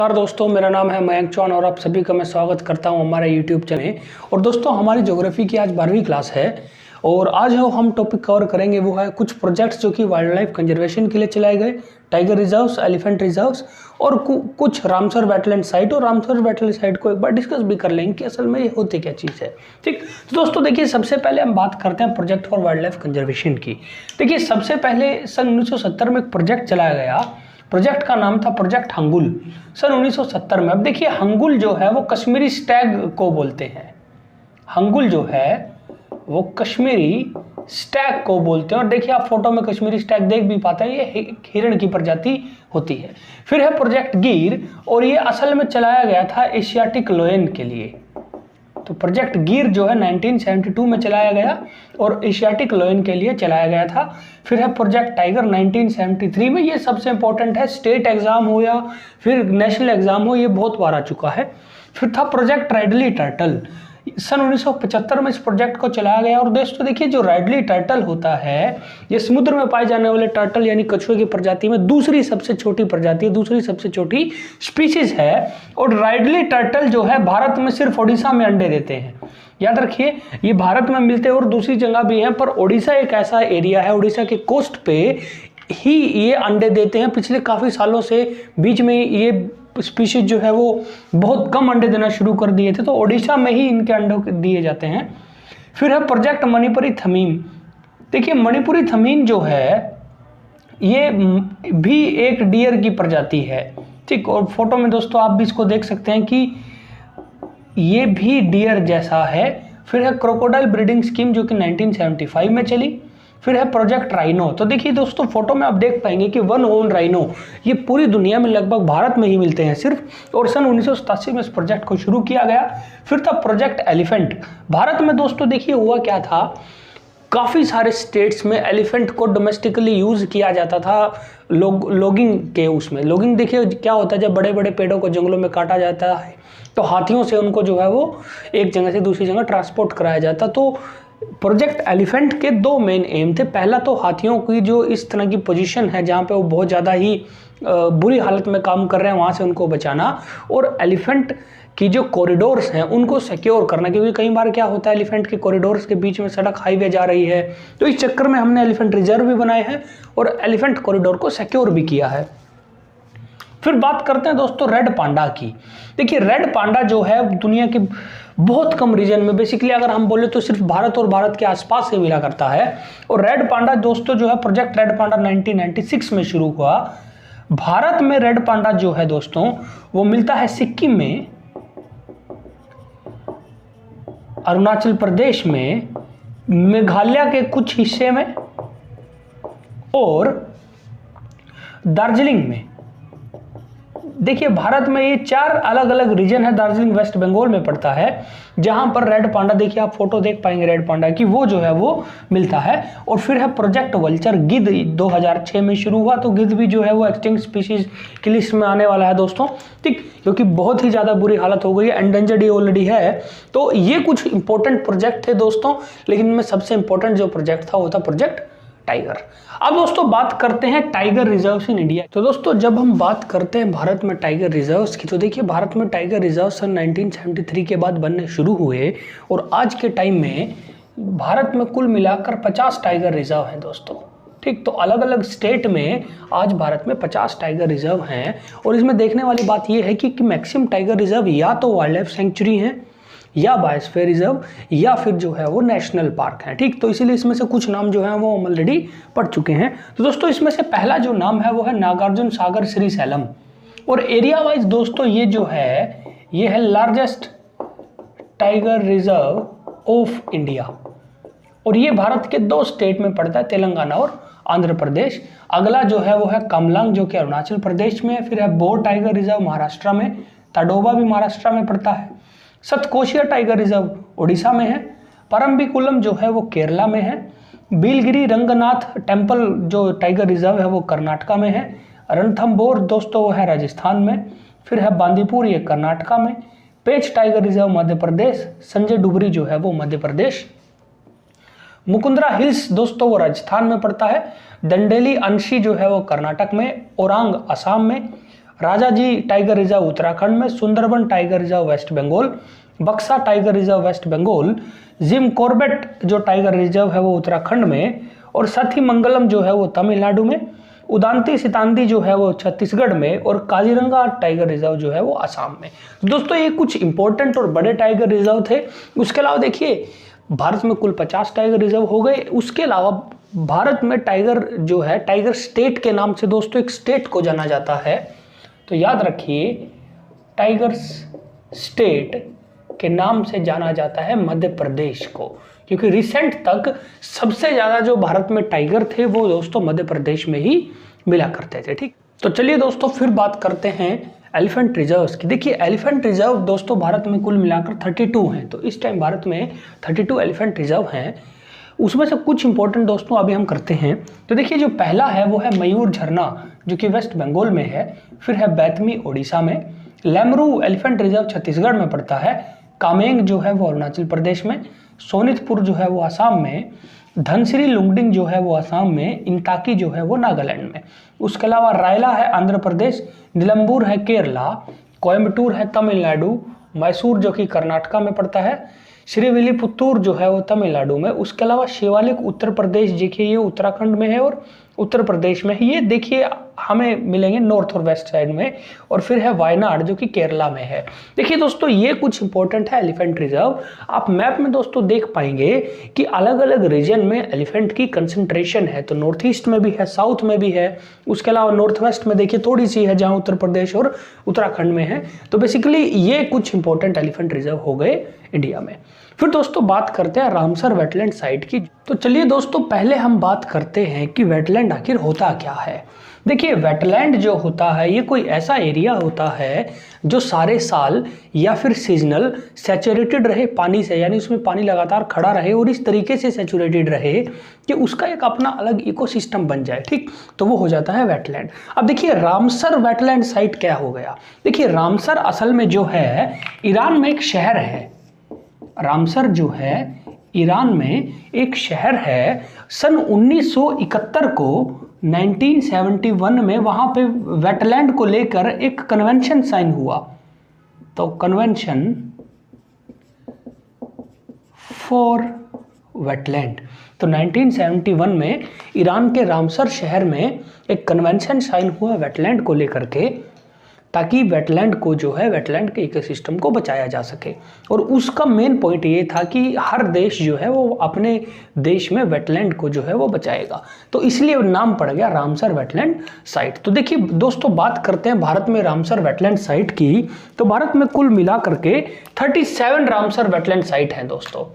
नमस्कार दोस्तों, मेरा नाम है मयंक चौहान और आप सभी का मैं स्वागत करता हूं हमारे यूट्यूब चैनल। और दोस्तों, हमारी ज्योग्राफी की आज 12वीं क्लास है और आज हम टॉपिक कवर करेंगे वो है कुछ प्रोजेक्ट्स जो कि वाइल्ड लाइफ कंजर्वेशन के लिए चलाए गए, टाइगर रिजर्व्स, एलिफेंट रिजर्व्स और कुछ रामसर वेटलैंड साइट। और रामसर वेटलैंड साइट को एक बार डिस्कस भी कर लेंगे कि असल में ये होती क्या चीज़ है। ठीक, तो दोस्तों देखिए, सबसे पहले हम बात करते हैं project for wild life conservation की। देखिए, सबसे पहले सन 1970 में एक प्रोजेक्ट चलाया गया। प्रोजेक्ट का नाम था प्रोजेक्ट हंगुल, सन 1970 में। अब देखिए, हंगुल जो है वो कश्मीरी स्टैग को बोलते हैं। हंगुल जो है वो कश्मीरी स्टैग को बोलते हैं। और देखिए, आप फोटो में कश्मीरी स्टैग देख भी पाते हैं, ये हिरण की प्रजाति होती है। फिर है प्रोजेक्ट गिर, और ये असल में चलाया गया था एशियाटिक लोयन के लिए। तो प्रोजेक्ट गिर जो है 1972 में चलाया गया और एशियाटिक लोयन के लिए चलाया गया था। फिर है प्रोजेक्ट टाइगर 1973 में। ये सबसे इंपॉर्टेंट है, स्टेट एग्जाम हो या फिर नेशनल एग्जाम हो, ये बहुत बार आ चुका है। फिर था प्रोजेक्ट राइडली टर्टल, सन 1975 में इस प्रोजेक्ट को चलाया गया। और दोस्तों देखिए, जो राइडली टर्टल होता है ये समुद्र में पाए जाने वाले टर्टल यानी कछुए की प्रजाति में दूसरी सबसे छोटी प्रजाति है, दूसरी सबसे छोटी स्पीशीज है। और राइडली टर्टल जो है भारत में सिर्फ ओडिशा में अंडे देते हैं। याद रखिए, ये भारत में मिलते हैं और दूसरी जगह भी हैं, पर ओडिशा एक ऐसा एरिया है, ओडिशा के कोस्ट पे ही ये अंडे देते हैं। पिछले काफ़ी सालों से बीच में ये स्पीशीज जो है वो बहुत कम अंडे देना शुरू कर दिए थे, तो ओडिशा में ही इनके अंडे दिए जाते हैं। फिर है प्रोजेक्ट मणिपुरी थमीन। देखिए, मणिपुरी थमीन जो है ये भी एक डियर की प्रजाति है। ठीक, और फोटो में दोस्तों आप भी इसको देख सकते हैं कि ये भी डियर जैसा है। फिर है क्रोकोडाइल ब्रीडिंग स्कीम जो कि 1975 में चली। फिर है प्रोजेक्ट राइनो। तो देखिए दोस्तों, फोटो में आप देख पाएंगे कि वन ओन राइनो ये पूरी दुनिया में लगभग भारत में ही मिलते हैं सिर्फ। और सन 1987 में इस प्रोजेक्ट को शुरू किया गया। फिर था प्रोजेक्ट एलिफेंट। भारत में दोस्तों देखिए हुआ क्या था, काफ़ी सारे स्टेट्स में एलिफेंट को डोमेस्टिकली यूज़ किया जाता था लॉगिंग के उसमें। लॉगिंग देखिए क्या होता है, जब बड़े बड़े पेड़ों को जंगलों में काटा जाता है तो हाथियों से उनको जो है वो एक जगह से दूसरी जगह ट्रांसपोर्ट कराया जाता। तो प्रोजेक्ट एलिफेंट के दो मेन एम थे। पहला तो हाथियों की जो इस तरह की पोजीशन है जहाँ पे वो बहुत ज़्यादा ही बुरी हालत में काम कर रहे हैं, वहाँ से उनको बचाना। और एलिफेंट की जो कॉरिडोर्स हैं उनको सिक्योर करना, क्योंकि कई बार क्या होता है, एलिफेंट के कॉरिडोर्स के बीच में सड़क हाईवे जा रही है, तो इस चक्कर में हमने एलिफेंट रिजर्व भी बनाए हैं और एलिफेंट कॉरिडोर को सिक्योर भी किया है। फिर बात करते हैं दोस्तों रेड पांडा की। देखिए, रेड पांडा जो है दुनिया के बहुत कम रीजन में, बेसिकली अगर हम बोले तो सिर्फ भारत और भारत के आसपास से मिला करता है। और रेड पांडा दोस्तों जो है प्रोजेक्ट रेड पांडा 1996 में शुरू हुआ। भारत में रेड पांडा जो है दोस्तों वो मिलता है सिक्किम में, अरुणाचल प्रदेश में, मेघालय के कुछ हिस्से में और दार्जिलिंग में। देखिए, भारत में ये 4 अलग अलग रीजन है। दार्जिलिंग वेस्ट बंगाल में पड़ता है, जहां पर रेड पांडा, देखिए आप फोटो देख पाएंगे रेड पांडा की, वो जो है वो मिलता है। और फिर है प्रोजेक्ट वल्चर। गिद्ध 2006 में शुरू हुआ, तो गिद्ध भी जो है वो एक्सटिंक्ट स्पीशीज की लिस्ट में आने वाला है दोस्तों। ठीक, क्योंकि बहुत ही ज़्यादा बुरी हालत हो गई है, एंडेंजर्ड ऑलरेडी है। तो ये कुछ इंपॉर्टेंट प्रोजेक्ट थे दोस्तों, लेकिन इनमें सबसे इंपॉर्टेंट जो प्रोजेक्ट था वो था प्रोजेक्ट टाइगर। अब दोस्तों बात करते हैं टाइगर रिजर्व्स इन इंडिया। तो दोस्तों जब हम बात करते हैं भारत में टाइगर रिजर्व्स की, तो देखिए भारत में टाइगर रिजर्व सन 1973 के बाद बनने शुरू हुए और आज के टाइम में भारत में कुल मिलाकर 50 टाइगर रिजर्व हैं दोस्तों। ठीक, तो अलग अलग स्टेट में आज भारत में 50 टाइगर रिजर्व हैं। और इसमें देखने वाली बात यह है कि मैक्सिमम टाइगर रिजर्व या तो वाइल्ड लाइफ सेंचुरी हैं या बायोस्फीयर रिजर्व या फिर जो है वो नेशनल पार्क है। ठीक, तो इसीलिए इसमें से कुछ नाम जो है वो हम ऑलरेडी पढ़ चुके हैं। तो दोस्तों इसमें से पहला जो नाम है वो है नागार्जुन सागर श्रीशैलम। और एरिया वाइज दोस्तों ये जो है ये है largest tiger reserve of India. और ये भारत के 2 स्टेट में पड़ता है, तेलंगाना और आंध्र प्रदेश। अगला जो है वो है कमलंग जो कि अरुणाचल प्रदेश में है। फिर है बोर टाइगर रिजर्व महाराष्ट्र में, ताडोबा भी महाराष्ट्र में पड़ता है। सतकोशिया टाइगर रिजर्व उड़ीसा में है। परम्बिकुलम जो है वो केरला में है। बिलगिरी रंगनाथ टेम्पल जो टाइगर रिजर्व है वो कर्नाटका में है। रणथंबोर दोस्तों वो है राजस्थान में। फिर है बांदीपुर ये कर्नाटका में। पेंच टाइगर रिजर्व मध्य प्रदेश। संजय डुबरी जो है वो मध्य प्रदेश। मुकुंदरा हिल्स दोस्तों वो राजस्थान में पड़ता है। दंडेली अंशी जो है वो कर्नाटक में। ओरांग असम में। राजाजी टाइगर रिजर्व उत्तराखंड में, Sundarban tiger reserve West Bengal, Buxa tiger reserve West Bengal, Jim Corbett जो टाइगर रिजर्व है वो उत्तराखंड में, और सथी मंगलम जो है वो तमिलनाडु में, उदांती सितांदी जो है वो छत्तीसगढ़ में, और काजीरंगा टाइगर रिजर्व जो है वो असम में। दोस्तों ये कुछ इंपॉर्टेंट और बड़े टाइगर रिजर्व थे। उसके अलावा देखिए भारत में कुल 50 टाइगर रिजर्व हो गए। उसके अलावा भारत में टाइगर जो है, टाइगर स्टेट के नाम से दोस्तों एक स्टेट को जाना जाता है। तो याद रखिए टाइगर स्टेट के नाम से जाना जाता है मध्य प्रदेश को, क्योंकि रिसेंट तक सबसे ज़्यादा जो भारत में टाइगर थे वो दोस्तों मध्य प्रदेश में ही मिला करते थे। ठीक, तो चलिए दोस्तों फिर बात करते हैं एलिफेंट रिजर्व्स की। देखिए एलिफेंट रिजर्व दोस्तों भारत में कुल मिलाकर 32 हैं। तो इस टाइम भारत में 32 एलिफेंट रिजर्व हैं। उसमें से कुछ इंपॉर्टेंट दोस्तों अभी हम करते हैं। तो देखिए जो पहला है वो है मयूर झरना जो कि वेस्ट बंगाल में है, फिर है बैतमी ओडिशा में, लेमरू एलिफेंट रिजर्व छत्तीसगढ़ में पड़ता है, कामेंग जो है वो अरुणाचल प्रदेश में, सोनितपुर जो है वो असम में, धनसिरी लुंगडिंग जो है वो असम में, इंताकी जो है वो नागालैंड में। उसके अलावा रायला है आंध्र प्रदेश, निलंबूर है केरला, कोयम्बटूर है तमिलनाडु, मैसूर जो कि कर्नाटका में पड़ता है, श्रीविल्लीपुतूर जो है वो तमिलनाडु में। उसके अलावा शिवालिक उत्तर प्रदेश देखिए ये उत्तराखंड में है और उत्तर प्रदेश में है। ये देखिए हमें मिलेंगे नॉर्थ और वेस्ट साइड में। और फिर है वायनाड जो कि केरला में है। देखिए दोस्तों ये कुछ इंपॉर्टेंट है एलिफेंट रिजर्व। आप मैप में दोस्तों देख पाएंगे कि अलग अलग रीजन में एलिफेंट की कंसंट्रेशन है। तो नॉर्थ ईस्ट में भी है, साउथ में भी है, उसके अलावा नॉर्थ वेस्ट में देखिए थोड़ी सी है जहां उत्तर प्रदेश और उत्तराखंड में है। तो बेसिकली ये कुछ इंपॉर्टेंट एलिफेंट रिजर्व हो गए इंडिया में। फिर दोस्तों बात करते हैं रामसर वेटलैंड साइट की। तो चलिए दोस्तों पहले हम बात करते हैं कि वेटलैंड आखिर होता क्या है। देखिए वेटलैंड जो होता है ये कोई ऐसा एरिया होता है जो सारे साल या फिर सीजनल सैचुरेटेड रहे पानी से, यानी उसमें पानी लगातार खड़ा रहे और इस तरीके से सैचुरेटेड रहे कि उसका एक अपना अलग इकोसिस्टम बन जाए। ठीक, तो वो हो जाता है वेटलैंड। अब देखिए रामसर वेटलैंड साइट क्या हो गया। देखिए रामसर असल में जो है ईरान में एक शहर है। रामसर जो है ईरान में एक शहर है। सन 1971 को 1971 में वहां पे वेटलैंड को लेकर एक कन्वेंशन साइन हुआ। तो कन्वेंशन फॉर वेटलैंड। तो 1971 में ईरान के रामसर शहर में एक कन्वेंशन साइन हुआ वेटलैंड को लेकर के, ताकि वेटलैंड को जो है वेटलैंड के इकोसिस्टम को बचाया जा सके। और उसका मेन पॉइंट ये था कि हर देश जो है वो अपने देश में वेटलैंड को जो है वो बचाएगा। तो इसलिए नाम पड़ गया रामसर वेटलैंड साइट। तो देखिए दोस्तों बात करते हैं भारत में रामसर वेटलैंड साइट की। तो भारत में कुल मिला करके 37 रामसर वेटलैंड साइट हैं दोस्तों।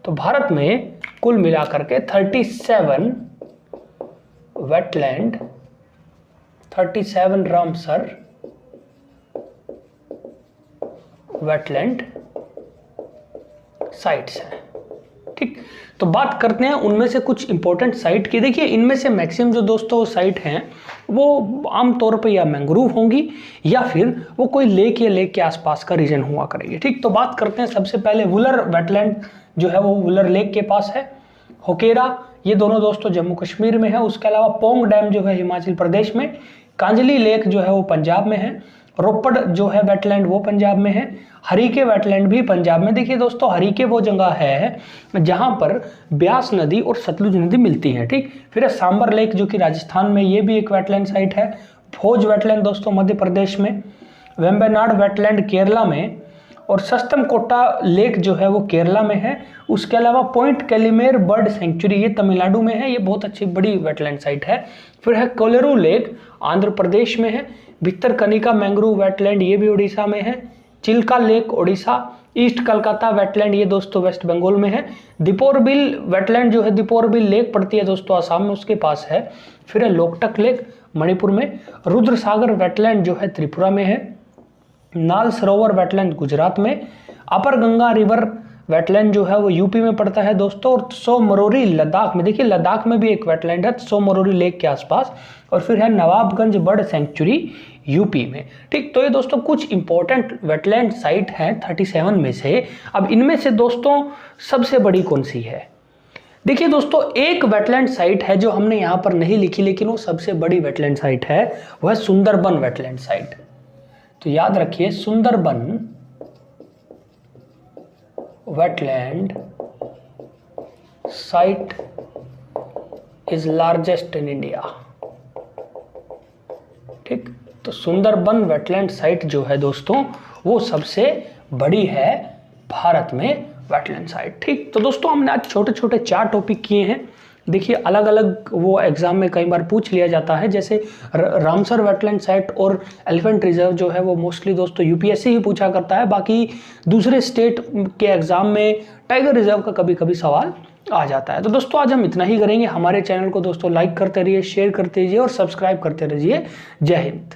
तो भारत में कुल मिला करके 37 वेटलैंड, 37 रामसर वेटलैंड साइट्स हैं। ठीक, तो बात करते हैं उनमें से कुछ इंपॉर्टेंट साइट की। देखिए इनमें से मैक्सिमम जो दोस्तों साइट हैं वो आमतौर पे या मैंग्रोव होंगी या फिर वो कोई लेक या लेक के आसपास का रीजन हुआ करेगी। ठीक, तो बात करते हैं सबसे पहले वुलर वेटलैंड जो है वो वुलर लेक के पास है। होकेरा ये दोनों दोस्तों जम्मू कश्मीर में है। उसके अलावा पोंग डैम जो है हिमाचल प्रदेश में, कांजली लेक जो है वो पंजाब में है, रोपड़ जो है वेटलैंड वो पंजाब में है, हरीके वेटलैंड भी पंजाब में। देखिए दोस्तों हरीके वो जगह है जहां पर ब्यास नदी और सतलुज नदी मिलती है। ठीक, फिर सांबर लेक जो कि राजस्थान में, ये भी एक वेटलैंड साइट है। भोज वेटलैंड दोस्तों मध्य प्रदेश में, वेम्बनाड वेटलैंड केरला में, और सस्तमकोटा लेक जो है वो केरला में है। उसके अलावा पॉइंट कैलिमेर बर्ड सेंचुरी ये तमिलनाडु में है। ये बहुत अच्छी बड़ी वेटलैंड साइट है। फिर है कोलेरू लेक आंध्र प्रदेश में है। भितरकनिका मैंग्रोव वेटलैंड ये भी उड़ीसा में है। Chilika lake Odisha, east Calcutta wetland ये दोस्तों वेस्ट बंगाल में है। दीपोरबिल वेटलैंड जो है दीपोरबिल लेक पड़ती है दोस्तों आसाम में, उसके पास है। फिर है लोकटक लेक मणिपुर में। रुद्रसागर वेटलैंड जो है त्रिपुरा में है। नाल सरोवर वेटलैंड गुजरात में। अपर गंगा रिवर वेटलैंड जो है वो यूपी में पड़ता है दोस्तों। और सो मरोरी लद्दाख में, देखिए लद्दाख में भी एक वेटलैंड है सो मरोरी लेक के आसपास। और फिर है नवाबगंज बर्ड सेंचुरी यूपी में। ठीक, तो ये दोस्तों कुछ इंपॉर्टेंट वेटलैंड साइट हैं 37 में से। अब इनमें से दोस्तों सबसे बड़ी कौन सी है? देखिए दोस्तों, एक वेटलैंड साइट है जो हमने यहां पर नहीं लिखी, लेकिन वो सबसे बड़ी वेटलैंड साइट है, वह सुंदरबन वेटलैंड साइट। तो याद रखिए, Sundarban wetland site is largest in India. ठीक, तो सुंदरबन वेटलैंड साइट जो है दोस्तों, वो सबसे बड़ी है भारत में वेटलैंड साइट। ठीक, तो दोस्तों हमने आज छोटे छोटे 4 टॉपिक किए हैं। देखिए, अलग अलग वो एग्जाम में कई बार पूछ लिया जाता है, जैसे रामसर वेटलैंड साइट और एलिफेंट रिजर्व जो है वो मोस्टली दोस्तों यूपीएससी ही पूछा करता है। बाकी दूसरे स्टेट के एग्जाम में टाइगर रिजर्व का कभी कभी सवाल आ जाता है। तो दोस्तों आज हम इतना ही करेंगे। हमारे चैनल को दोस्तों लाइक करते रहिए, शेयर करते रहिए और सब्सक्राइब करते रहिए। जय हिंद।